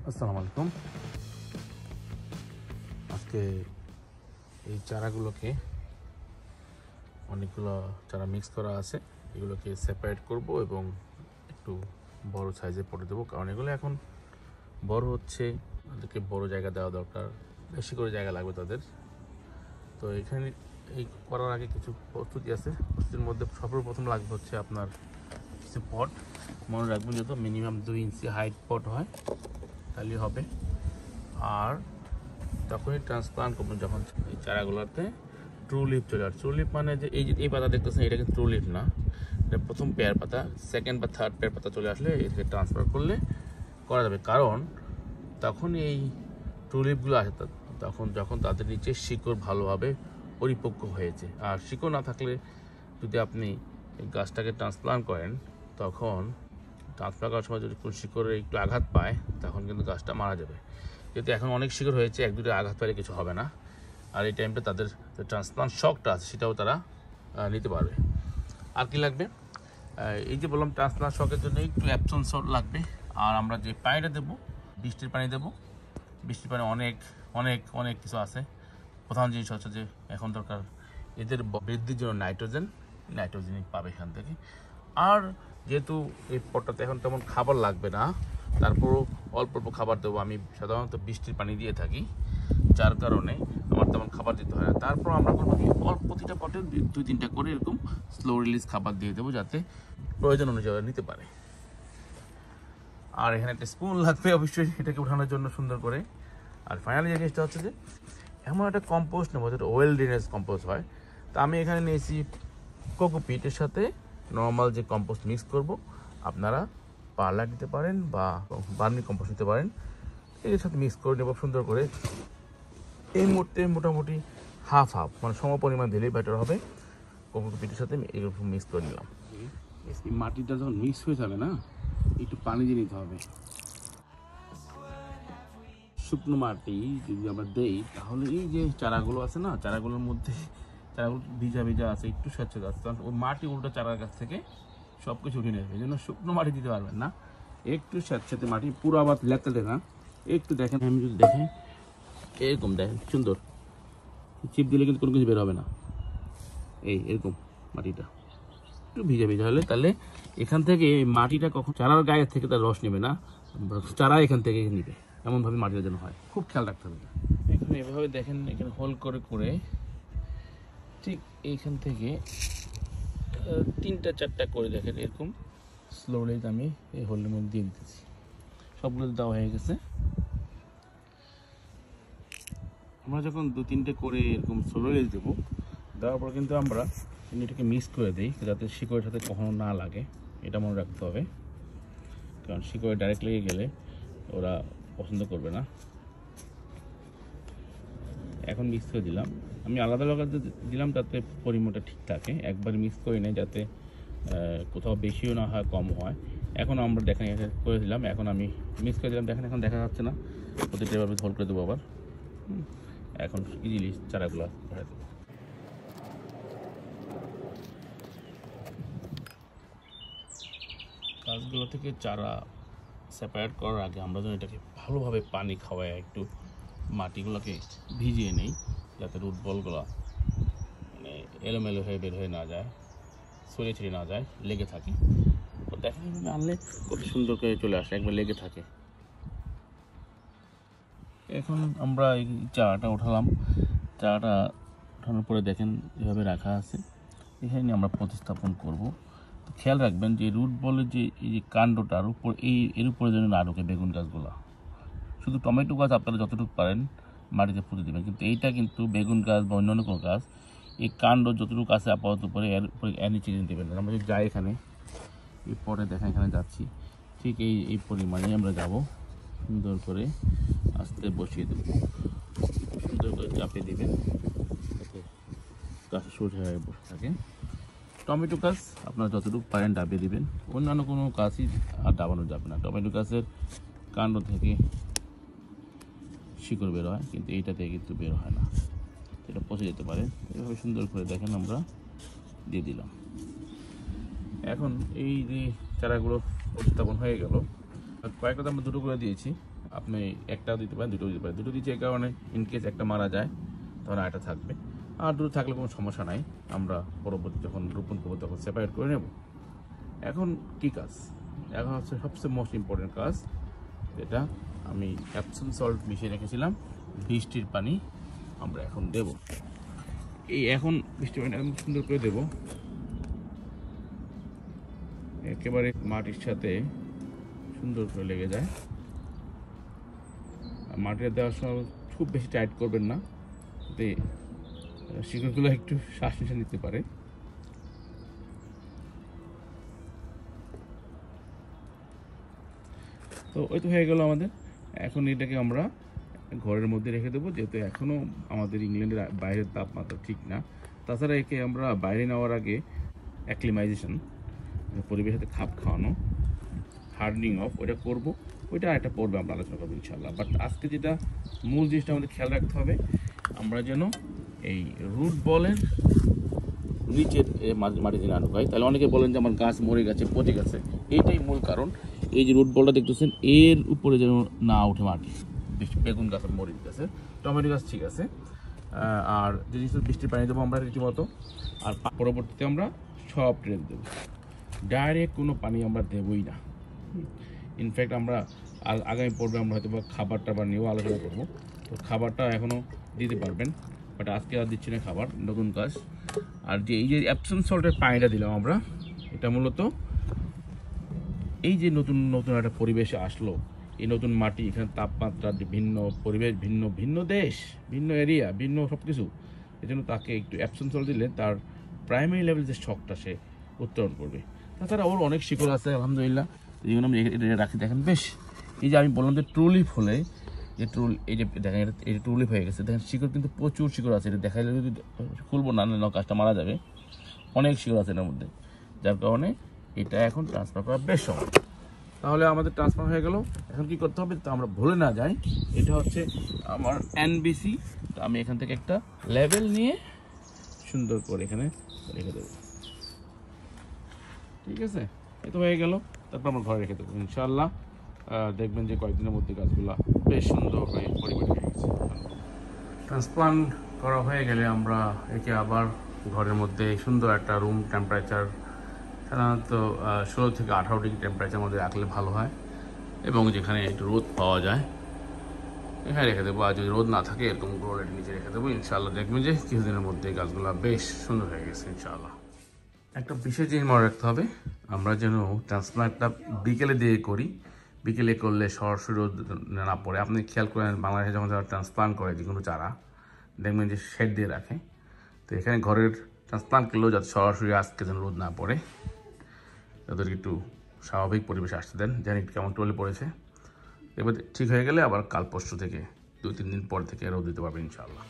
আসসালামু আলাইকুম। আজকে এই চারাগুলোকে অনেকগুলো চারা মিক্স করা আছে, এগুলোকে সেপারেট করব এবং একটু বড় সাইজে পটে দেবো, কারণ এগুলো এখন বড় হচ্ছে, তাদেরকে বড় জায়গা দেওয়া দরকার, বেশি করে জায়গা লাগবে তাদের। তো এখানে এই করার আগে কিছু প্রস্তুতি আছে। প্রস্তুতির মধ্যে সর্বপ্রথম লাগবে হচ্ছে আপনার কিছু পট। মনে রাখবেন যত মিনিমাম 2 ইঞ্চি হাইট পট হয় তাহলেই হবে। আর তখনই ট্রান্সপ্লান্ট করবেন যখন এই চারাগুলোতে ট্রু লিফ চলে আসে। ট্রু লিফ মানে যে এই পাতা দেখতেছেন, এটা কিন্তু ট্রু লিফ না, এটা প্রথম পেয়ার পাতা, সেকেন্ড বা থার্ড পেয়ার পাতা চলে আসলে এটাকে ট্রান্সফার করলে করা যাবে। কারণ তখন এই ট্রু লিফগুলো আসে যখন তাদের নিচে শিকড় ভালোভাবে পরিপক্ক হয়েছে। আর শিকড় না থাকলে যদি আপনি গাছটাকে ট্রান্সপ্লান্ট করেন, তখন ট্রান্সপ্লান্ট করার সময় যদি কোনো শিকড়ে একটু আঘাত পায় তখন কিন্তু গাছটা মারা যাবে। যেহেতু এখন অনেক শিকড় হয়েছে, এক দুটো আঘাত পেলে কিছু হবে না। আর এই টাইমটা তাদের যে ট্রান্সপ্লান্ট শকটা আছে সেটাও তারা নিতে পারবে। আর কি লাগবে, এই যে বললাম ট্রান্সপ্লান্ট শকের জন্য একটু অ্যাপসন সল্ট লাগবে। আর আমরা যে পানিটা দেবো, বৃষ্টির পানি দেবো। বৃষ্টির পানি অনেক অনেক অনেক কিছু আছে। প্রধান জিনিস হচ্ছে যে এখন দরকার এদের বৃদ্ধির জন্য নাইট্রোজেন পাবে এখান থেকে। আর যেহেতু এই পটটাতে এখন তেমন খাবার লাগবে না, তারপরও অল্প অল্প খাবার দেবো। আমি সাধারণত বৃষ্টির পানি দিয়ে থাকি, যার কারণে আমার তেমন খাবার দিতে হয় না। তারপর আমরা করবো কি, অল্প প্রতিটা পটে 2-3টা করে এরকম স্লো রিলিজ খাবার দিয়ে দেবো, যাতে প্রয়োজন অনুযায়ী নিতে পারে। আর এখানে একটা স্পুন লাগবে অবশ্যই এটাকে উঠানোর জন্য সুন্দর করে। আর ফাইনালি যে জিনিসটা হচ্ছে যে এমন একটা কম্পোস্ট নেবো যেটা ওয়েল ড্রেনেজ কম্পোস্ট হয়। তা আমি এখানে নিয়েছি কোকোপিটের সাথে নর্মাল যে কম্পোস্ট মিক্স করব। আপনারা পার্লা দিতে পারেন বা বার্মি কম্পোস্ট দিতে পারেন, এর সাথে মিক্স করে নেব সুন্দর করে। এই মুহূর্তে মোটামুটি হাফ মানে সম পরিমাণ দিলেই বেটার হবে। কোকোপিটের সাথে এরকম মিক্স করে নিলাম। মাটিটা যখন মিক্স হয়ে যাবে না, একটু পানি দিয়ে নিতে হবে। শুকনো মাটি যদি আমরা দেই তাহলে এই যে চারাগুলো আছে না, চারাগুলোর মধ্যে চারাগুলো ভিজা ভিজা আছে, একটু স্বচ্ছতা আছে, কারণ ওই মাটি উল্টো চারার কাছ থেকে সব কিছু উঠিয়ে নেবে। এই জন্য শুকনো মাটি দিতে পারবেন না, একটু স্যাঁতস্যাঁতে মাটি, পুরো আবার লেতাতে না, একটু দেখেন। আমি যদি দেখেন এরকম দেখেন সুন্দর চিপ দিলে কিন্তু কোনো কিছু বের হবে না। এরকম মাটিটা একটু ভিজা ভিজা হলে তাহলে এখান থেকে এই মাটিটা কখন চারার গায়ে থেকে তার রস নেবে না, চারা এখান থেকে নেবে, এমনভাবে মাটিটা যেন হয়, খুব খেয়াল রাখতে হবে। এখানে এভাবে দেখেন, এখানে হোল করে করে ঠিক এইখান থেকে 3টা-4টা করে দেখেন এরকম স্লোলি আমি এই হোলের মধ্যে দিয়ে দিতেছি। সবগুলো দেওয়া হয়ে গেছে। আমরা যখন 2-3টে করে এরকম স্লোলি দেবো, দেওয়ার পর কিন্তু আমরা এটাকে মিক্স করে দিই যাতে শিকড়ের সাথে কখনো না লাগে, এটা মনে রাখতে হবে। কারণ শিকড়ে ডাইরেক্ট লেগে গেলে ওরা পছন্দ করবে না। এখন মিক্স করে দিলাম, আমি আলাদা আলাদা দিলাম যাতে পরিমাণটা ঠিক থাকে, একবার মিক্স করে নেই যাতে কোথাও বেশিও না হয় কম হয়। এখন আমরা দেখেন করে দিলাম, এখন আমি মিক্স করে দিলাম, দেখেন এখন দেখা যাচ্ছে না, প্রতিটা এভাবে হোল করে দেবো আবার। এখন ইজিলি চারাগুলো ভরে দেবো। গাছগুলো থেকে চারা সেপারেট করার আগে আমরা যেন এটাকে ভালোভাবে পানি খাওয়ায় একটু মাটিগুলোকে ভিজিয়ে নেই, যাতে রুট বলগুলো মানে এলোমেলো হয়ে বের হয়ে না যায়, ছড়িয়ে ছিঁড়ে না যায়, লেগে থাকে। তো দেখেন আনলে খুব সুন্দর করে চলে আসে, একবার লেগে থাকে। এখন আমরা এই চারাটা উঠালাম, চারাটা ওঠানোর পরে দেখেন এভাবে রাখা আছে, এখানে আমরা প্রতিস্থাপন করব। তো খেয়াল রাখবেন যে রুট বলের যে এই যে কাণ্ডটার উপর এর উপরে যেন না ঢোকে বেগুন গাছগুলো। শুধু টমেটো গাছ আপনারা যতটুকু পারেন মাটিতে পুঁতে দেবেন, কিন্তু এইটা কিন্তু বেগুন গাছ বা অন্যান্য কোনো গাছ এই কাণ্ড যতটুকু আছে আপাতত উপরে এর উপরে নিচে দেবেন। আমরা যদি যাই এখানে এই পরে দেখেন এখানে যাচ্ছি, ঠিক এই পরিমাণে আমরা যাব, সুন্দর করে আস্তে বসিয়ে দেবো, সুন্দর করে চাপিয়ে দেবেন যাতে গাছে সোজা হয়ে বসে থাকে। টমেটো গাছ আপনারা যতটুকু পারেন ডাবিয়ে দিবেন, অন্যান্য কোনো গাছই আর ডাবানো যাবে না। টমেটো গাছের কাণ্ড থেকে শিকড় বের হয়, কিন্তু এইটা থেকে কিন্তু বের হয় না, এটা পচে যেতে পারে। এভাবে সুন্দর করে দেখেন আমরা দিয়ে দিলাম। এখন এই যে চারাগুলো প্রতিস্থাপন হয়ে গেল, কয়েকটা আমরা দুটো করে দিয়েছি, আপনি একটাও দিতে পারেন, দুটো দিতে পারেন। দুটো দিচ্ছে এই কারণে ইনকেস একটা মারা যায় তখন আরেকটা থাকবে, আর দুটো থাকলে কোনো সমস্যা নাই, আমরা পরবর্তী যখন রোপণ করবো তখন সেপারেট করে নেব। এখন কি কাজ? এখন হচ্ছে সবচেয়ে মোস্ট ইম্পর্টেন্ট কাজ, যেটা আমি অ্যাপসম সল্ট মিশিয়ে রেখেছিলাম, বৃষ্টির পানি আমরা এখন দেব। এই এখন বৃষ্টির পানি একদম সুন্দর করে দেব, একেবারে মাটির সাথে সুন্দর করে লেগে যায়। আর মাটিটা দেওয়ার সময় খুব বেশি টাইট করবেন না, যাতে শিকড়গুলো একটু শ্বাস নিঃশ্বাস নিতে পারে। তো ওই তো হয়ে গেল আমাদের। এখন এটাকে আমরা ঘরের মধ্যে রেখে দেবো, যেহেতু এখনও আমাদের ইংল্যান্ডের বাইরের তাপমাত্রা ঠিক না। তাছাড়া একে আমরা বাইরে নেওয়ার আগে অ্যাক্লিমাইজেশন, পরিবেশের সাথে খাপ খাওয়ানো, হার্ডনিং অফ, ওইটা করবো। ওইটা একটা পর্বে আমরা আলোচনা করবো ইনশাল্লাহ। বাট আজকে যেটা মূল জিনিসটা আমাদের খেয়াল রাখতে হবে, আমরা যেন এই রুট বলের নিচের মাটিতে না ঢুকাই। তাহলে অনেকে বলেন যে আমার গাছ মরে গেছে, পচে গেছে, এইটাই মূল কারণ। এই যে রুট বলটা দেখতেছেন, এর উপরে যেন না উঠে মাটি। বেগুন গাছ মরে গেছে, টমেটো গাছ ঠিক আছে। আর যে জিনিসটা বৃষ্টির পানি দেবো আমরা রীতিমতো, আর পরবর্তীতে আমরা সব ট্রেন দেবো। ডাইরেক্ট কোনো পানি আমরা দেবই না। ইনফ্যাক্ট আমরা আগামী পর্বে আমরা হয়তো খাবার টাবার নিয়েও আলোচনা করবো। তো খাবারটা এখনও দিতে পারবেন, বাট আজকে আর দিচ্ছি না খাবার, নতুন কাজ। আর যে এই যে অ্যাপসম সল্টের পানিটা দিলাম আমরা, এটা মূলত এই যে নতুন নতুন একটা পরিবেশে আসলো, এই নতুন মাটি, এখানে তাপমাত্রা ভিন্ন, পরিবেশ ভিন্ন, ভিন্ন দেশ, ভিন্ন এরিয়া, ভিন্ন সব কিছু, এই জন্য তাকে একটু অ্যাপসম সল্ট দিলে তার প্রাইমারি লেভেল যে শকটা সে উত্তরণ করবে। তাছাড়া ওর অনেক শিকড় আছে আলহামদুলিল্লাহ, যেগুলো আমি এটা রাখি। দেখেন বেশ, এই যে আমি বললাম যে ট্রুলিপ হলে, যে এই যে দেখেন এই যে ট্রুলিপ হয়ে গেছে, দেখেন শিকড় কিন্তু প্রচুর শিকড় আছে। এটা দেখাইলে যদি খুলবো না, গাছটা মারা যাবে, অনেক শিকড় আছে এর মধ্যে, যার কারণে এটা এখন ট্রান্সফার করা বেশ সহজ। তাহলে আমাদের ট্রান্সফার হয়ে গেল। এখন কি করতে হবে, তা আমরা ভুলে না যাই, এটা হচ্ছে আমার এনবিসি। তো আমি এখান থেকে একটা লেভেল নিয়ে সুন্দর করে এখানে রেখে দেবো। ঠিক আছে, এ তো হয়ে গেল। তারপর আমরা ঘরে রেখে দেবো ইনশাআল্লাহ। দেখবেন যে কয়েকদিনের মধ্যে গাছগুলো বেশ সুন্দর হয়ে পরিমাণ হয়ে গেছে। ট্রান্সপ্লান্ট করা হয়ে গেলে আমরা একে আবার ঘরের মধ্যে সুন্দর একটা রুম টেম্পারেচার, সাধারণত 16 থেকে 18 ডিগ্রি টেম্পারেচার মধ্যে রাখলে ভালো হয়, এবং যেখানে একটু রোদ পাওয়া যায় এখানে রেখে দেবো। আর যদি রোদ না থাকে এরকম গ্রোলের নিচে রেখে দেবো। ইনশাআল্লাহ দেখবেন যে কিছুদিনের মধ্যে গাছগুলো বেশ সুন্দর হয়ে গেছে ইনশাআল্লাহ। একটা বিশেষ জিনিস মনে রাখতে হবে, আমরা যেন ট্রান্সপ্লান্টটা বিকেলে দিয়ে করি। বিকেলে করলে সরাসরি রোদ না পড়ে। আপনি খেয়াল করেন বাংলাদেশে যখন যারা ট্রান্সপ্লান্ট করে যে কোনো চারা, দেখবেন যে শেড দিয়ে রাখে। তো এখানে ঘরের ট্রান্সপ্লান্ট করলেও যাতে সরাসরি আজকে যেন রোদ না পড়ে, তাদেরকে একটু স্বাভাবিক পরিবেশে আসতে দেন, জানি কেমন টোলে পড়েছে। এবার ঠিক হয়ে গেলে আবার কাল পরশু থেকে 2-3 দিন পর থেকে রোদ দিতে পারবেন ইনশাআল্লাহ।